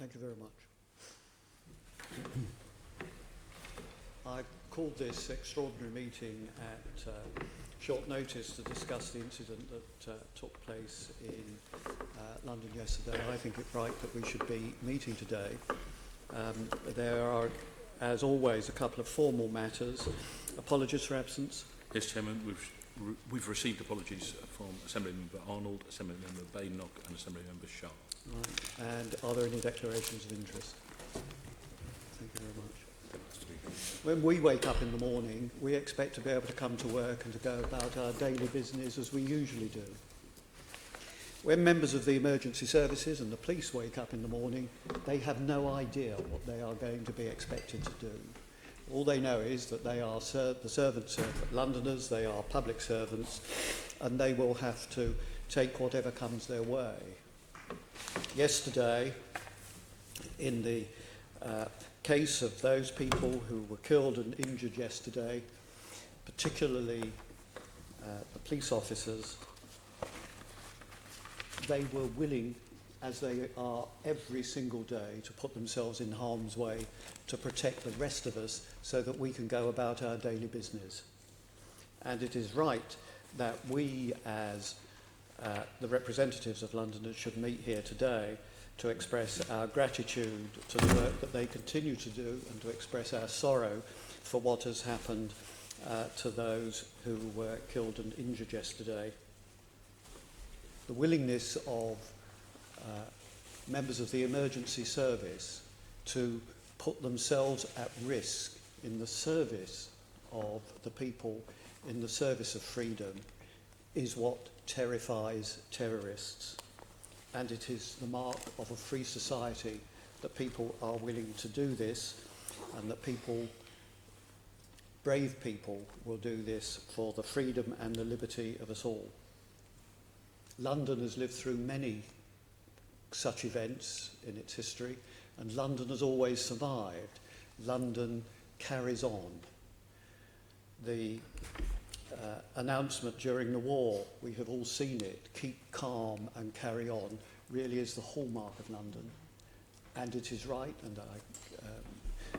Thank you very much. I called this extraordinary meeting at short notice to discuss the incident that took place in London yesterday. I think it's right that we should be meeting today. There are, as always, a couple of formal matters. Apologies for absence. Yes, Chairman, we've received apologies from Assemblymember Arnold, Assemblymember Baynock and Assemblymember Shah. Right. And are there any declarations of interest? Thank you very much. When we wake up in the morning, we expect to be able to come to work and to go about our daily business as we usually do. When members of the emergency services and the police wake up in the morning, they have no idea what they are going to be expected to do. All they know is that they are the servants of Londoners, they are public servants, and they will have to take whatever comes their way. Yesterday, in the case of those people who were killed and injured yesterday, particularly the police officers, they were willing, as they are every single day, to put themselves in harm's way to protect the rest of us so that we can go about our daily business. And it is right that we, as the representatives of Londoners, should meet here today to express our gratitude to the work that they continue to do and to express our sorrow for what has happened to those who were killed and injured yesterday. The willingness of members of the emergency service to put themselves at risk in the service of the people, in the service of freedom, is what terrifies terrorists. And it is the mark of a free society that people are willing to do this, and that people, brave people, will do this for the freedom and the liberty of us all. London has lived through many such events in its history, and London has always survived. London carries on. The announcement during the war, we have all seen it, keep calm and carry on, really is the hallmark of London. And it is right, and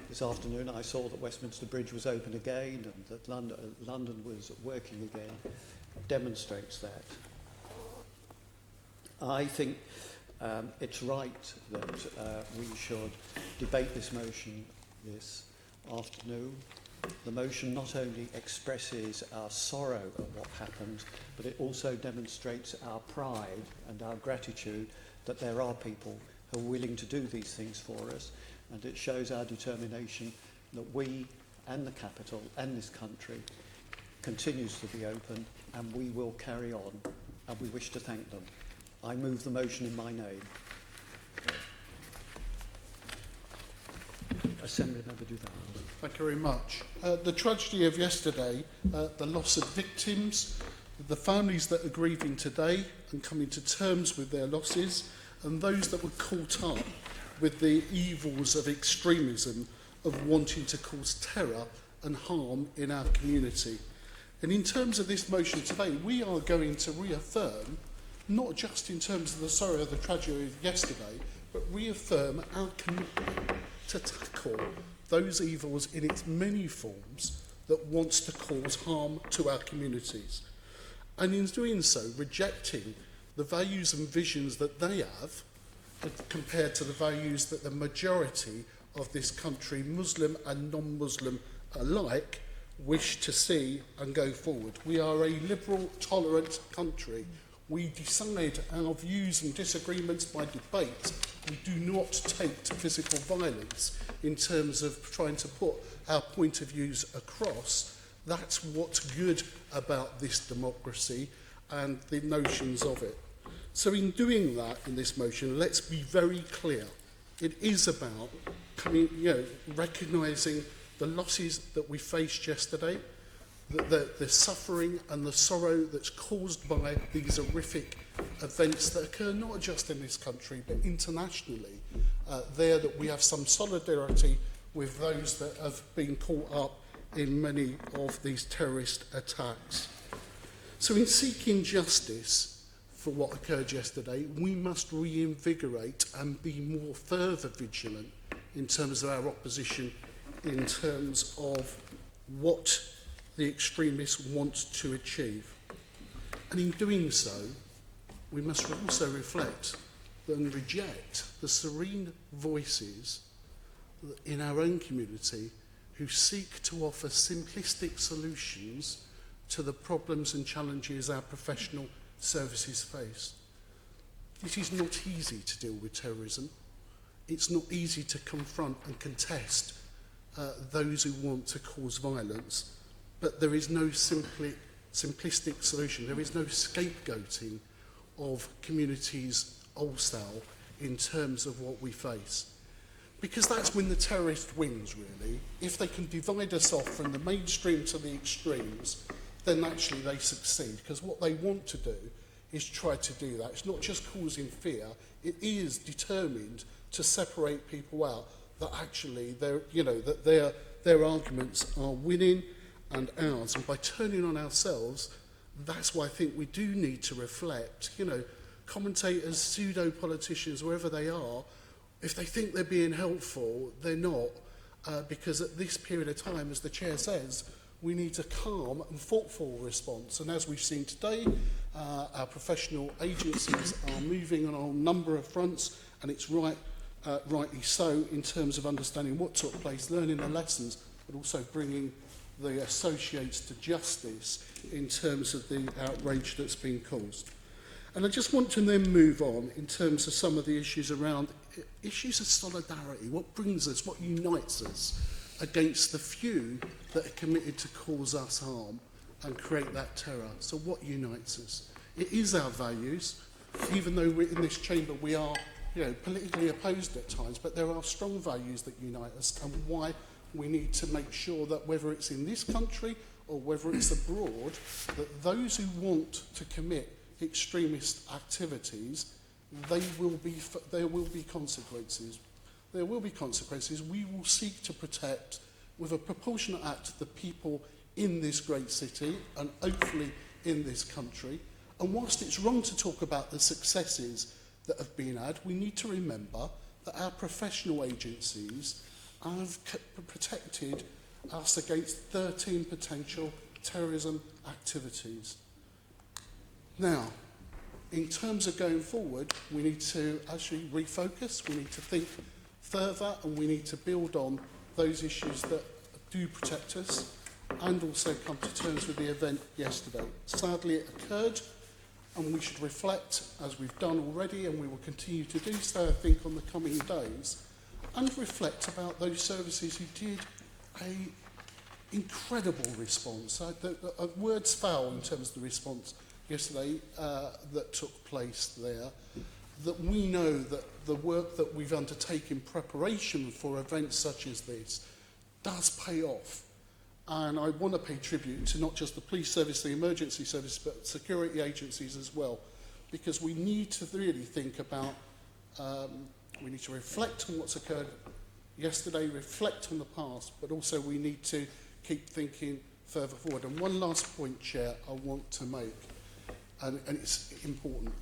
this afternoon I saw that Westminster Bridge was open again and that London was working again, demonstrates that. I think it's right that we should debate this motion this afternoon. The motion not only expresses our sorrow at what happened, but it also demonstrates our pride and our gratitude that there are people who are willing to do these things for us, and it shows our determination that we and the capital and this country continues to be open, and we will carry on, and we wish to thank them. I move the motion in my name. Assemblymember Duval. Thank you very much. The tragedy of yesterday, the loss of victims, the families that are grieving today and coming to terms with their losses, and those that were caught up with the evils of extremism, of wanting to cause terror and harm in our community. And in terms of this motion today, we are going to reaffirm, not just in terms of the sorrow of the tragedy of yesterday, but reaffirm our commitment to tackle those evils in its many forms that wants to cause harm to our communities. And in doing so, rejecting the values and visions that they have compared to the values that the majority of this country, Muslim and non-Muslim alike, wish to see and go forward. We are a liberal, tolerant country. We decide our views and disagreements by debate. We do not take to physical violence in terms of trying to put our point of views across. That's what's good about this democracy and the notions of it. So in doing that in this motion, let's be very clear. It is about recognising the losses that we faced yesterday, the suffering and the sorrow that's caused by these horrific events that occur not just in this country but internationally. That we have some solidarity with those that have been caught up in many of these terrorist attacks. So in seeking justice for what occurred yesterday, we must reinvigorate and be more further vigilant in terms of our opposition, in terms of what the extremists want to achieve. And in doing so, we must also reflect and reject the serene voices in our own community who seek to offer simplistic solutions to the problems and challenges our professional services face. It is not easy to deal with terrorism. It's not easy to confront and contest those who want to cause violence, but there is no simplistic solution. There is no scapegoating of communities wholesale in terms of what we face. Because that's when the terrorist wins, really. If they can divide us off from the mainstream to the extremes, then actually they succeed. Because what they want to do is try to do that. It's not just causing fear, it is determined to separate people out, that actually that their arguments are winning and ours. And by turning on ourselves, that's why I think we do need to reflect. Commentators, pseudo-politicians, wherever they are, if they think they're being helpful, they're not, because at this period of time, as the Chair says, we need a calm and thoughtful response. And as we've seen today, our professional agencies are moving on a number of fronts, and it's rightly so in terms of understanding what took place, learning the lessons, but also bringing the associates to justice in terms of the outrage that's been caused. And I just want to then move on in terms of some of the issues around issues of solidarity, what brings us, what unites us against the few that are committed to cause us harm and create that terror. So what unites us? It is our values, even though we're in this chamber we are politically opposed at times, but there are strong values that unite us, and why we need to make sure that whether it's in this country or whether it's abroad, that those who want to commit extremist activities, there will be consequences. There will be consequences. We will seek to protect, with a proportionate act, the people in this great city and hopefully in this country. And whilst it's wrong to talk about the successes that have been had, we need to remember that our professional agencies have protected us against 13 potential terrorism activities. Now, in terms of going forward, we need to actually refocus, we need to think further, and we need to build on those issues that do protect us, and also come to terms with the event yesterday. Sadly, it occurred, and we should reflect, as we've done already, and we will continue to do so, I think, on the coming days, and reflect about those services who did an incredible response. Words fail in terms of the response yesterday that took place there, that we know that the work that we've undertaken in preparation for events such as this does pay off. And I want to pay tribute to not just the police service, the emergency service, but security agencies as well, because we need to really think about, we need to reflect on what's occurred yesterday, reflect on the past, but also we need to keep thinking further forward. And one last point, Chair, I want to make, and it's important.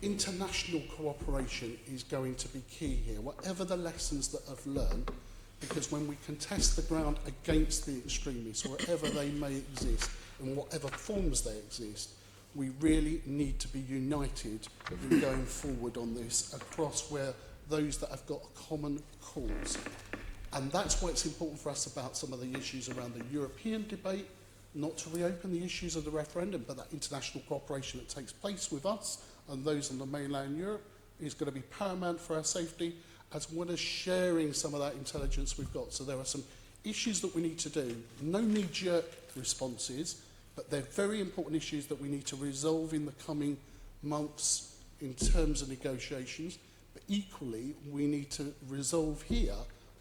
International cooperation is going to be key here, whatever the lessons that I've learned, because when we contest the ground against the extremists, wherever they may exist, and whatever forms they exist, we really need to be united in going forward on this across where those that have got a common cause. And that's why it's important for us about some of the issues around the European debate, not to reopen the issues of the referendum, but that international cooperation that takes place with us and those on the mainland Europe is going to be paramount for our safety, as well as sharing some of that intelligence we've got. So there are some issues that we need to do. No knee-jerk responses, but they're very important issues that we need to resolve in the coming months in terms of negotiations. But equally, we need to resolve here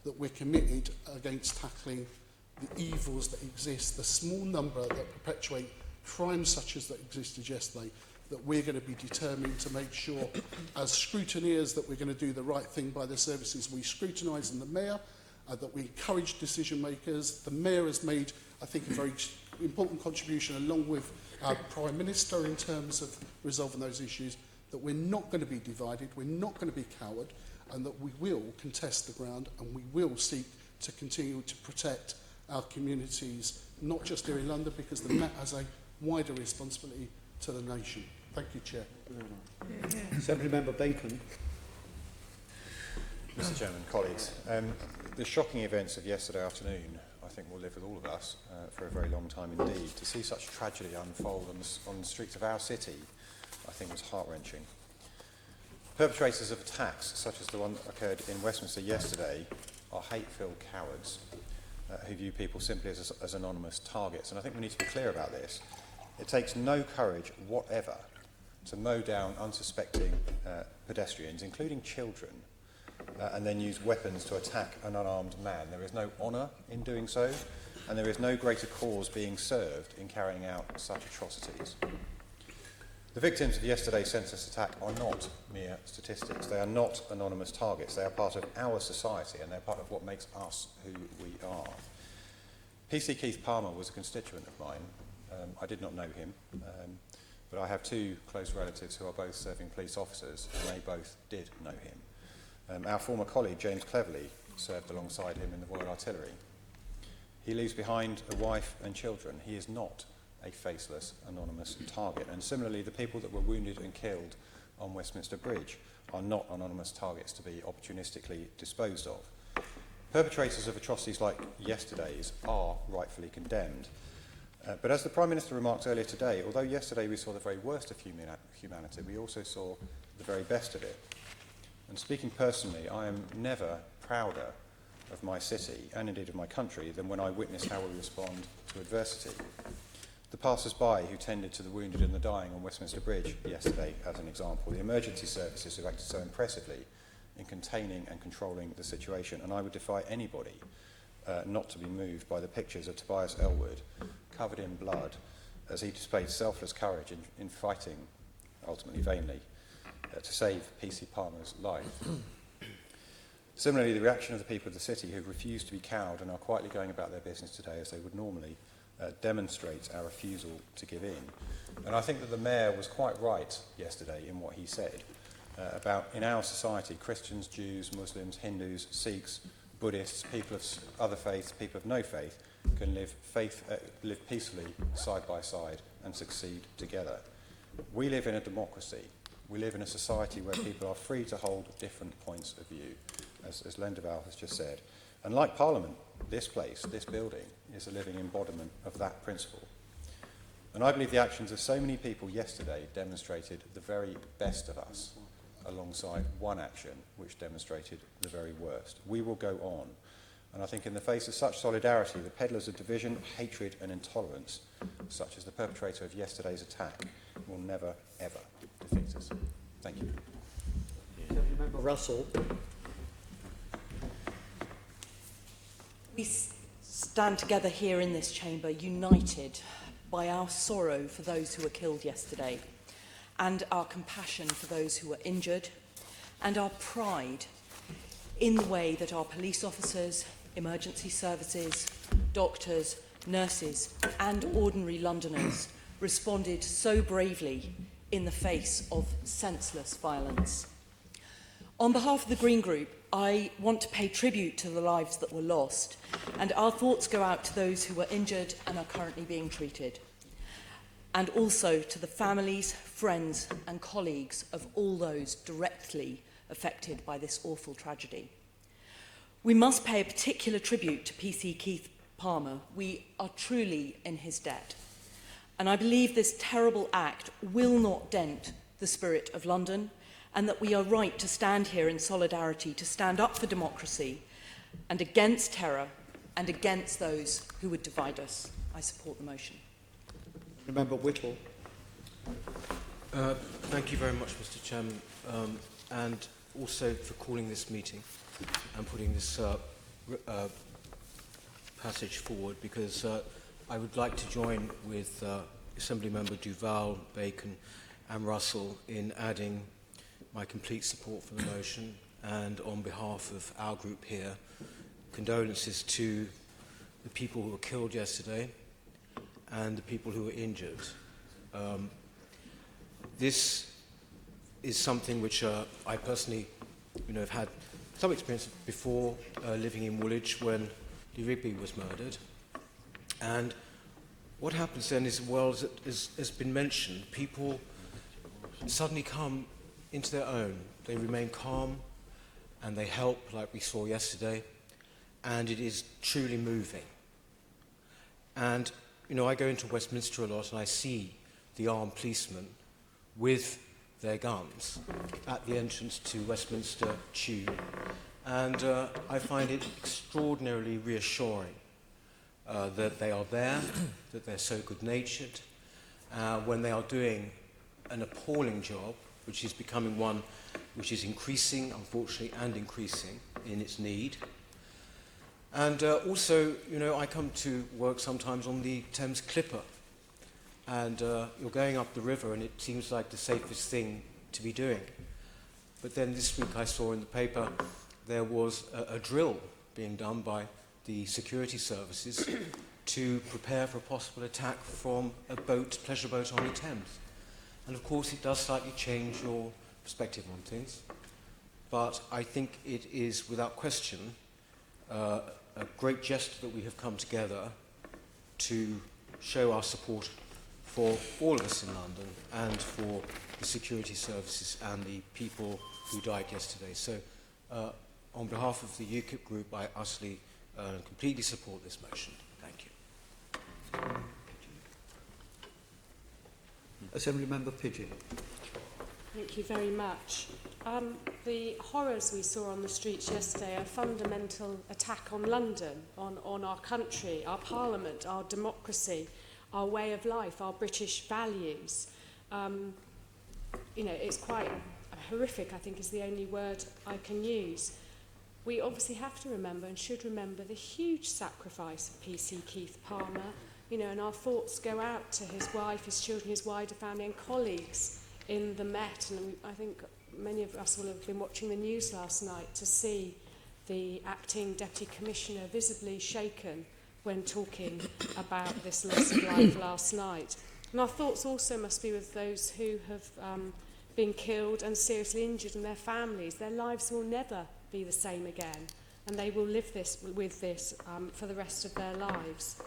that we're committed against tackling the evils that exist, the small number that perpetuate crimes such as that existed yesterday, that we're going to be determined to make sure, as scrutineers, that we're going to do the right thing by the services we scrutinise, and the Mayor, that we encourage decision makers. The Mayor has made, I think, a very important contribution along with our Prime Minister in terms of resolving those issues, that we're not going to be divided, we're not going to be coward, and that we will contest the ground and we will seek to continue to protect our communities, not just here in London, because the Met has a wider responsibility to the nation. Thank you, Chair. Assembly Member Bacon. Mr Chairman, colleagues, the shocking events of yesterday afternoon, I think, will live with all of us for a very long time indeed. To see such tragedy unfold on the streets of our city, I think, was heart-wrenching. Perpetrators of attacks, such as the one that occurred in Westminster yesterday, are hate-filled cowards who view people simply as anonymous targets. And I think we need to be clear about this. It takes no courage whatever to mow down unsuspecting pedestrians, including children, and then use weapons to attack an unarmed man. There is no honour in doing so, and there is no greater cause being served in carrying out such atrocities. The victims of yesterday's senseless attack are not mere statistics. They are not anonymous targets. They are part of our society, and they're part of what makes us who we are. PC Keith Palmer was a constituent of mine. I did not know him, but I have two close relatives who are both serving police officers, and they both did know him. Our former colleague, James Cleverley, served alongside him in the Royal Artillery. He leaves behind a wife and children. He is not a faceless, anonymous target. And similarly, the people that were wounded and killed on Westminster Bridge are not anonymous targets to be opportunistically disposed of. Perpetrators of atrocities like yesterday's are rightfully condemned. But as the Prime Minister remarked earlier today, although yesterday we saw the very worst of humanity, we also saw the very best of it. And speaking personally, I am never prouder of my city, and indeed of my country, than when I witness how we respond to adversity. The passers-by who tended to the wounded and the dying on Westminster Bridge yesterday, as an example, the emergency services who acted so impressively in containing and controlling the situation, and I would defy anybody not to be moved by the pictures of Tobias Elwood, covered in blood, as he displayed selfless courage in fighting, ultimately vainly, to save PC Palmer's life. Similarly, the reaction of the people of the city who refuse to be cowed and are quietly going about their business today as they would normally demonstrates our refusal to give in. And I think that the Mayor was quite right yesterday in what he said about, in our society, Christians, Jews, Muslims, Hindus, Sikhs, Buddhists, people of other faiths, people of no faith, can live peacefully side by side and succeed together. We live in a democracy. We live in a society where people are free to hold different points of view, as Lendeval has just said. And like Parliament, this place, this building, is a living embodiment of that principle. And I believe the actions of so many people yesterday demonstrated the very best of us, alongside one action which demonstrated the very worst. We will go on. And I think in the face of such solidarity, the peddlers of division, hatred and intolerance, such as the perpetrator of yesterday's attack, will never, ever defeat us. Thank you. Member Russell. We stand together here in this chamber, united by our sorrow for those who were killed yesterday, and our compassion for those who were injured, and our pride in the way that our police officers, emergency services, doctors, nurses, and ordinary Londoners responded so bravely in the face of senseless violence. On behalf of the Green Group, I want to pay tribute to the lives that were lost, and our thoughts go out to those who were injured and are currently being treated, and also to the families, friends and colleagues of all those directly affected by this awful tragedy. We must pay a particular tribute to PC Keith Palmer. We are truly in his debt. And I believe this terrible act will not dent the spirit of London, and that we are right to stand here in solidarity, to stand up for democracy and against terror and against those who would divide us. I support the motion. Member Whittle. Thank you very much, Mr. Chairman, and also for calling this meeting and putting this passage forward, because I would like to join with Assembly Member Duval, Bacon and Russell in adding my complete support for the motion, and on behalf of our group here, condolences to the people who were killed yesterday and the people who were injured. This is something which I personally, have had some experience before living in Woolwich when Lee Rigby was murdered. And what happens then is, well, as has been mentioned, people suddenly come into their own. They remain calm and they help, like we saw yesterday, and it is truly moving. And, I go into Westminster a lot and I see the armed policemen with their guns at the entrance to Westminster Tube. And I find it extraordinarily reassuring that they are there, that they're so good-natured, when they are doing an appalling job, which is becoming one which is increasing, unfortunately, and increasing in its need. And also, I come to work sometimes on the Thames Clipper, and you're going up the river and it seems like the safest thing to be doing. But then this week I saw in the paper there was a drill being done by the security services to prepare for a possible attack from a pleasure boat on the Thames. And of course it does slightly change your perspective on things, but I think it is without question a great gesture that we have come together to show our support for all of us in London and for the security services and the people who died yesterday. So on behalf of the UKIP group, I utterly completely support this motion. Thank you. Assembly Member Pidgeon. Thank you very much. The horrors we saw on the streets yesterday are a fundamental attack on London, on our country, our parliament, our democracy, our way of life, our British values. It's quite horrific, I think is the only word I can use. We obviously have to remember and should remember the huge sacrifice of PC Keith Palmer, and our thoughts go out to his wife, his children, his wider family and colleagues in the Met. And I think many of us will have been watching the news last night to see the acting Deputy Commissioner visibly shaken when talking about this loss of life last night. And our thoughts also must be with those who have been killed and seriously injured and their families. Their lives will never be the same again, and they will live with this for the rest of their lives.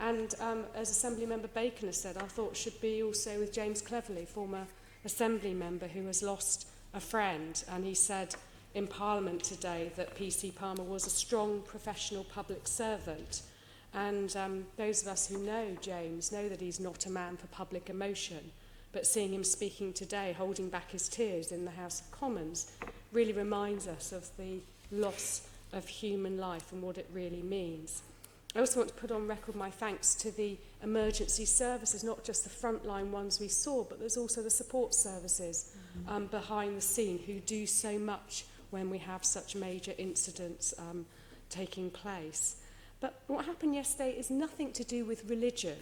And as Assembly Member Bacon has said, our thoughts should be also with James Cleverly, former Assembly Member who has lost a friend, and he said in Parliament today that PC Palmer was a strong professional public servant. And those of us who know James know that he's not a man for public emotion, but seeing him speaking today, holding back his tears in the House of Commons, really reminds us of the loss of human life and what it really means. I also want to put on record my thanks to the emergency services, not just the frontline ones we saw, but there's also the support services behind the scene who do so much when we have such major incidents taking place. But what happened yesterday is nothing to do with religion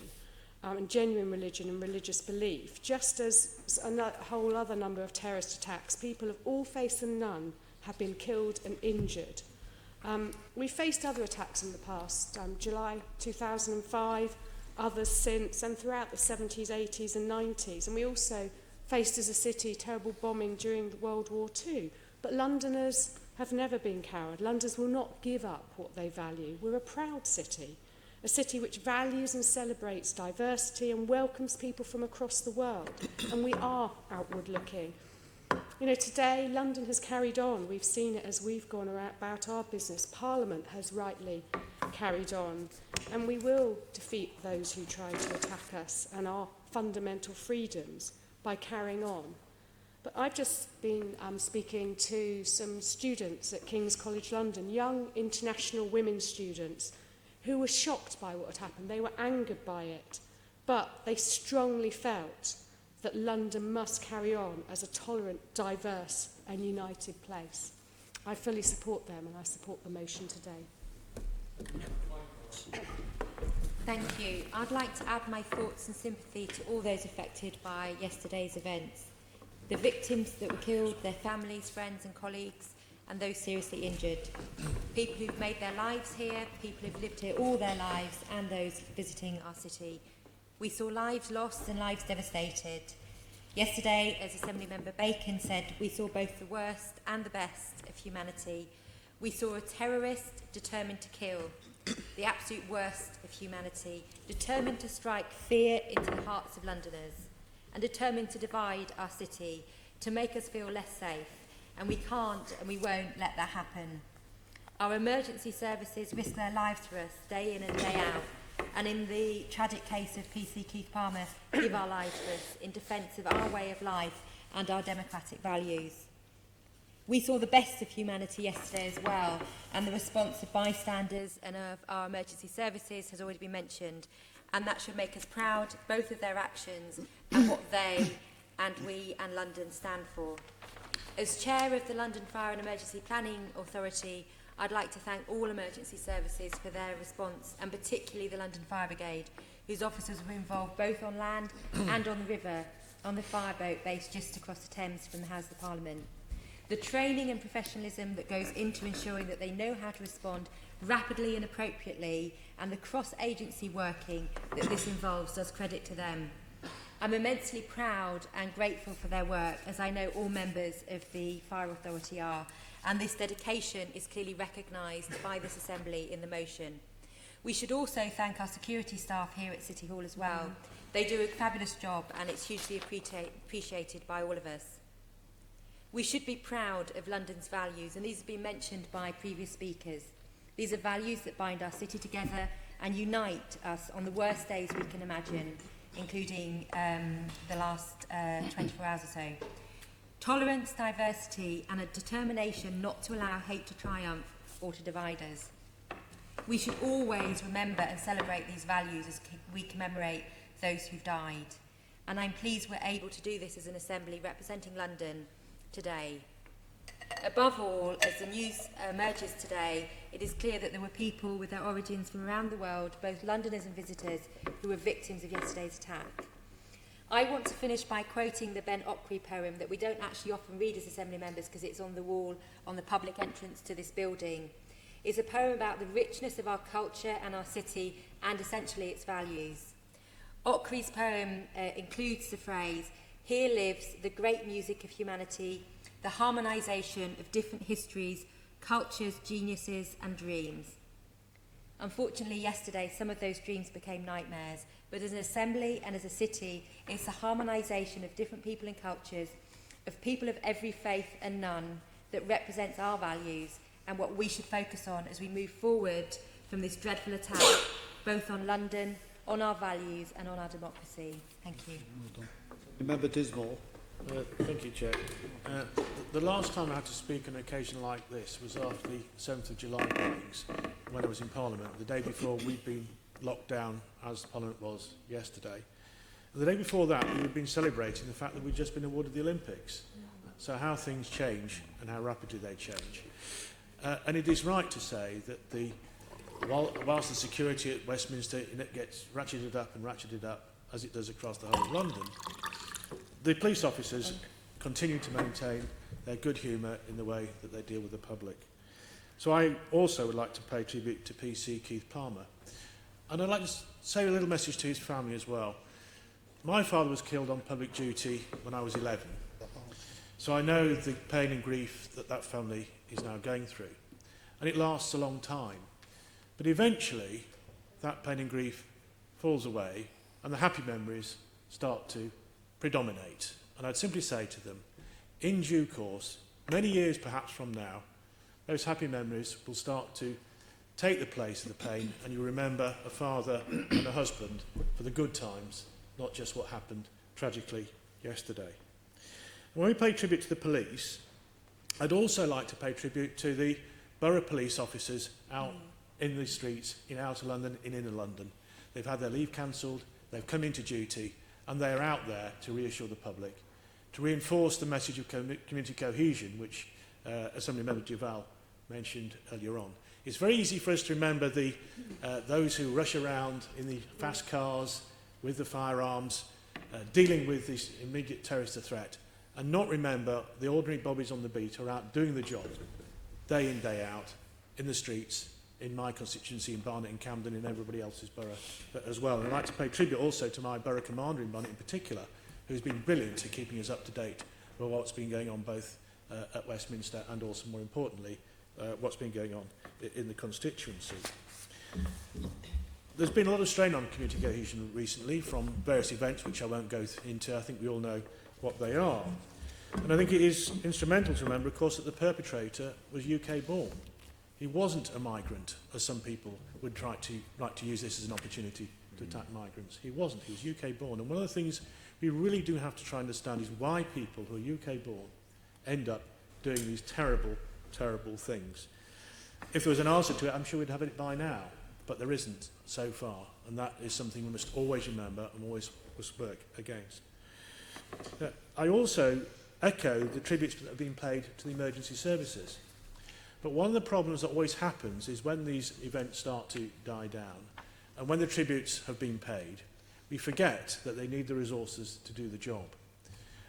and genuine religion and religious belief. Just as a whole other number of terrorist attacks, people of all faiths and none have been killed and injured. We faced other attacks in the past, July 2005, others since, and throughout the 70s, 80s and 90s. And we also faced as a city terrible bombing during World War II. But Londoners have never been coward. Londoners will not give up what they value. We're a proud city, a city which values and celebrates diversity and welcomes people from across the world. And we are outward looking. Today, London has carried on. We've seen it as we've gone about our business. Parliament has rightly carried on. And we will defeat those who try to attack us and our fundamental freedoms by carrying on. But I've just been speaking to some students at King's College London, young international women students, who were shocked by what had happened. They were angered by it. But they strongly felt that London must carry on as a tolerant, diverse and united place. I fully support them and I support the motion today. Thank you. I'd like to add my thoughts and sympathy to all those affected by yesterday's events. The victims that were killed, their families, friends and colleagues, and those seriously injured. People who've made their lives here, people who've lived here all their lives, and those visiting our city We saw lives lost and lives devastated. Yesterday, as Assemblymember Bacon said, we saw both the worst and the best of humanity. We saw a terrorist determined to kill, the absolute worst of humanity, determined to strike fear into the hearts of Londoners, and determined to divide our city, to make us feel less safe. And we can't and we won't let that happen. Our emergency services risk their lives for us day in and day out, and in the tragic case of PC Keith Palmer, give our lives for us in defence of our way of life and our democratic values. We saw the best of humanity yesterday as well, and the response of bystanders and of our emergency services has already been mentioned, and that should make us proud both of their actions and what they and we and London stand for. As Chair of the London Fire and Emergency Planning Authority, I'd like to thank all emergency services for their response, and particularly the London Fire Brigade, whose officers were involved both on land and on the river, on the fireboat based just across the Thames from the House of Parliament. The training and professionalism that goes into ensuring that they know how to respond rapidly and appropriately, and the cross-agency working that this involves does credit to them. I'm immensely proud and grateful for their work, as I know all members of the Fire Authority are, and this dedication is clearly recognised by this Assembly in the motion. We should also thank our security staff here at City Hall as well. They do a fabulous job, and it's hugely appreciated by all of us. We should be proud of London's values, and these have been mentioned by previous speakers. These are values that bind our city together and unite us on the worst days we can imagine, including the last 24 hours or so. Tolerance, diversity, and a determination not to allow hate to triumph or to divide us. We should always remember and celebrate these values as we commemorate those who've died. And I'm pleased we're able to do this as an Assembly representing London today. Above all, as the news emerges today, it is clear that there were people with their origins from around the world, both Londoners and visitors, who were victims of yesterday's attack. I want to finish by quoting the Ben Ockery poem that we don't actually often read as Assembly members because it's on the wall on the public entrance to this building. It's a poem about the richness of our culture and our city, and essentially its values. Ockery's poem includes the phrase, "Here lives the great music of humanity, the harmonisation of different histories, cultures, geniuses and dreams." Unfortunately, yesterday, some of those dreams became nightmares, but as an Assembly and as a city, it's the harmonisation of different people and cultures, of people of every faith and none, that represents our values and what we should focus on as we move forward from this dreadful attack, both on London, on our values and on our democracy. Thank you. Member Dismal. Thank you, Chair. The last time I had to speak on an occasion like this was after the 7th of July bombings, when I was in Parliament. The day before, we'd been locked down, as Parliament was yesterday. And the day before that, we had been celebrating the fact that we'd just been awarded the Olympics. So how things change and how rapidly they change. And it is right to say that whilst the security at Westminster gets ratcheted up, as it does across the whole of London, the police officers continue to maintain their good humour in the way that they deal with the public. So I also would like to pay tribute to PC Keith Palmer. And I'd like to say a little message to his family as well. My father was killed on public duty when I was 11. So I know the pain and grief that that family is now going through. And it lasts a long time. But eventually, that pain and grief falls away and the happy memories start to predominate. And I'd simply say to them, in due course, many years perhaps from now, those happy memories will start to take the place of the pain, and you remember a father and a husband for the good times, not just what happened tragically yesterday. When we pay tribute to the police, I'd also like to pay tribute to the borough police officers out in the streets, in outer London, in inner London. They've had their leave cancelled, they've come into duty, and they are out there to reassure the public, to reinforce the message of community cohesion, which Assemblymember Duval mentioned earlier on. It's very easy for us to remember those who rush around in the fast cars with the firearms, dealing with this immediate terrorist threat, and not remember the ordinary bobbies on the beat who are out doing the job day in, day out, in the streets, in my constituency, in Barnet, in Camden, in everybody else's borough as well. And I'd like to pay tribute also to my borough commander in Barnet in particular, who's been brilliant at keeping us up to date with what's been going on both at Westminster and also, more importantly, what's been going on in the constituency. There's been a lot of strain on community cohesion recently from various events, which I won't go into. I think we all know what they are. And I think it is instrumental to remember, of course, that the perpetrator was UK born. He wasn't a migrant, as some people would try to use this as an opportunity to attack migrants. He wasn't. He was UK born. And one of the things we really do have to try and understand is why people who are UK born end up doing these terrible, terrible things. If there was an answer to it, I'm sure we'd have it by now, but there isn't so far. And that is something we must always remember and always must work against. I also echo the tributes that have been paid to the emergency services. But one of the problems that always happens is when these events start to die down and when the tributes have been paid, we forget that they need the resources to do the job.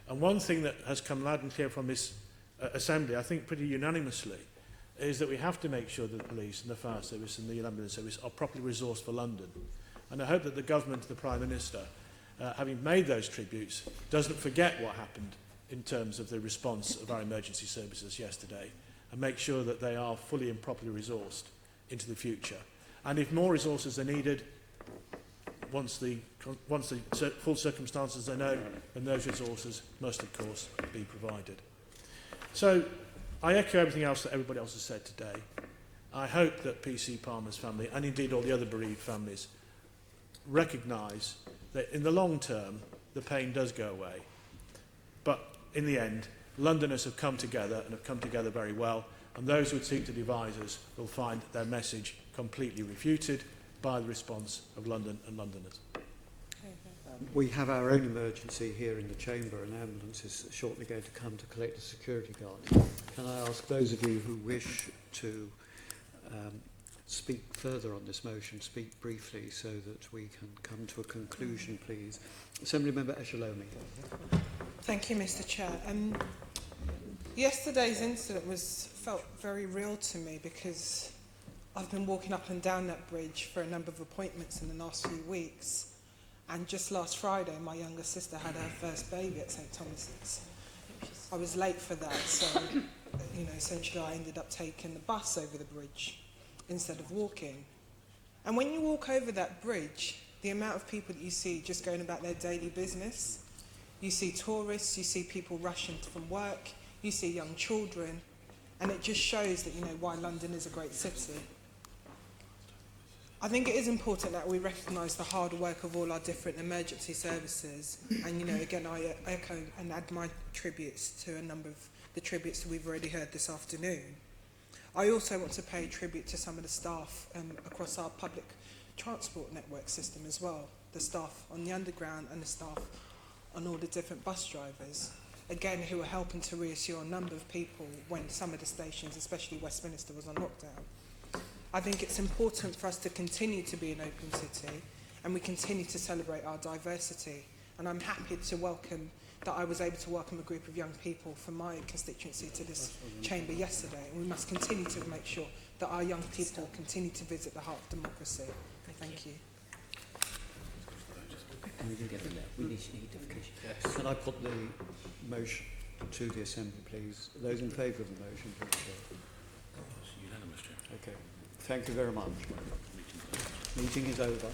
And one thing that has come loud and clear from this Assembly, I think pretty unanimously, is that we have to make sure that the police and the fire service and the ambulance service are properly resourced for London. And I hope that the government, the Prime Minister, having made those tributes, doesn't forget what happened in terms of the response of our emergency services yesterday, and make sure that they are fully and properly resourced into the future. And if more resources are needed, once the full circumstances are known, then those resources must, of course, be provided. So, I echo everything else that everybody else has said today. I hope that PC Palmer's family, and indeed all the other bereaved families, recognise that in the long term, the pain does go away. But in the end, Londoners have come together and have come together very well, and those who would seek to divide us will find their message completely refuted by the response of London and Londoners. We have our own emergency here in the chamber. An ambulance is shortly going to come to collect a security guard. Can I ask those of you who wish to speak further on this motion, speak briefly so that we can come to a conclusion, please. Assemblymember Eshalomi. Thank you, Mr. Chair. Yesterday's incident felt very real to me because I've been walking up and down that bridge for a number of appointments in the last few weeks. And just last Friday, my younger sister had her first baby at St Thomas's. I was late for that, so essentially I ended up taking the bus over the bridge instead of walking. And when you walk over that bridge, the amount of people that you see just going about their daily business, you see tourists, you see people rushing from work, you see young children, and it just shows that why London is a great city. I think it is important that we recognise the hard work of all our different emergency services. And, again, I echo and add my tributes to a number of the tributes that we've already heard this afternoon. I also want to pay tribute to some of the staff across our public transport network system as well. The staff on the underground and the staff on all the different bus drivers. Again, who are helping to reassure a number of people when some of the stations, especially Westminster, was on lockdown. I think it's important for us to continue to be an open city and we continue to celebrate our diversity. And I'm happy to welcome that I was able to welcome a group of young people from my constituency to this chamber yesterday. And we must continue to make sure that our young people continue to visit the heart of democracy. Thank you. Can I put the motion to the Assembly, please? Those in favour of the motion, please. Unanimous, Chair. Okay. Thank you very much. Meeting is over.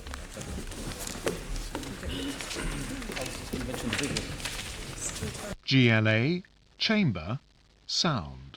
GLA Chamber Sound.